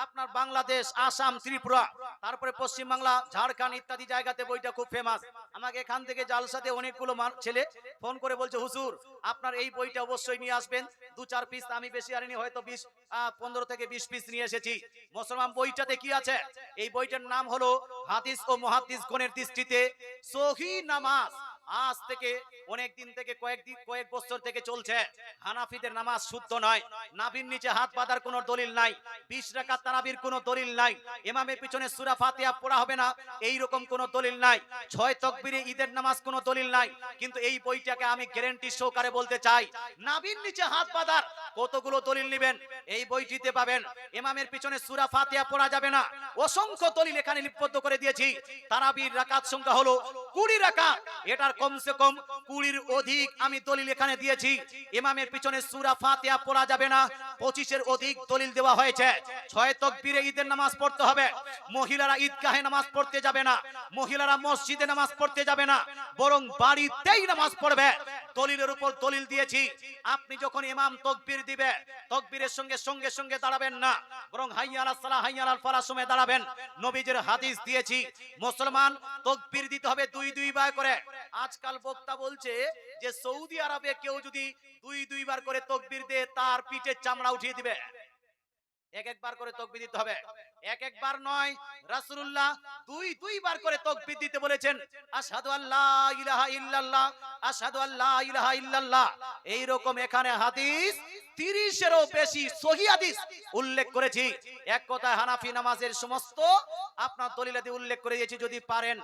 আপনার বাংলাদেশ, আসাম, ত্রিপুরা, তারপরে পশ্চিম বাংলা, ঝাড়খণ্ড ইত্যাদি জায়গাতে বইটা খুব ফেমাস। আমাকে এখান থেকে জালসাতে অনেকগুলো ছেলে ফোন করে বলছে, হুজুর আপনার এই বইটা অবশ্যই নিয়ে আসবেন। 2-4 পিস, আমি বেশি আনিনি, হয়তো 15 থেকে 20 পিস নিয়ে এসেছি। মুসলমান, বইটাতে কি আছে? এই বইটার নাম হলো হাদিস ও মুহাদ্দিসগণের দৃষ্টিতে সহিহ নামাজ। আজ থেকে অনেক দিন থেকে কয়েক বছর থেকে চলছে, হানাফিদের নামাজ শুদ্ধ নয়, নাভির নিচে হাত বাঁধার কোনো দলিল নাই, 20 রাকাত তারাবির কোনো দলিল নাই, ইমামের পিছনে সূরা ফাতিহা পড়া হবে না এই রকম কোনো দলিল নাই, 6 তাকবীরে ঈদের নামাজ কোনো দলিল নাই। কিন্তু এই বইটাকে আমি গ্যারান্টি সহকারে বলতে চাই, নাভির নিচে হাত বাঁধার কতগুলো দলিল নেবেন এই বইটিতে পাবেন। ইমামের পিছনে সূরা ফাতিহা পড়া যাবে না, অসংখ্য দলিল এখানে লিপিবদ্ধ করে দিয়েছি। তারাবির রাকাত সংখ্যা হলো 20 রাকাত, এটার কমসে কম 20-এর অধিক আমি দলিল এখানে দিয়েছি। ইমামের পিছনে সূরা ফাতিহা পড়া যাবে না, 25-এর অধিক দলিল দেওয়া হয়েছে। 6 তাকবীরে ঈদের নামাজ পড়তে হবে, মহিলারা ঈদগাহে নামাজ পড়তে যাবে না, মহিলারা মসজিদে নামাজ পড়তে যাবে না, বরং বাড়িতেই নামাজ পড়বে। দলিলের উপর দলিল দিয়েছি। আপনি যখন ইমাম তাকবীর দিবে, তাকবীরের সঙ্গে সঙ্গে সঙ্গে দাঁড়াবেন না, বরং হাইয়া আলাস সালাহ হাইয়া আলাল ফালাহ সময় দাঁড়াবেন। নবীজির হাদিস দিয়েছি, মুসলমান তাকবীর দিতে হবে 2 বার করে। আজকাল বক্তা বলছে যে সৌদি আরবে কেউ যদি 2 বার করে তাকবীর দেয় তার পিঠের চামড়া উঠিয়ে দিবে। একবার করে তাকবীর দিতে হবে, একবার নয়। রাসূলুল্লাহ 2 বার করে তাকবীর দিতে বলেছেন। আশহাদু আল্লা ইলাহা ইল্লাল্লাহ, আশহাদু আল্লা ইলাহা ইল্লাল্লাহ। এই রকম এখানে হাদিস 30-এরও বেশি সহিহ হাদিস উল্লেখ করেছি। এক কথায় হানাফি নামাজের সমস্ত আপনার দলিলাদি উল্লেখ করে দিয়েছি। যদি পারেন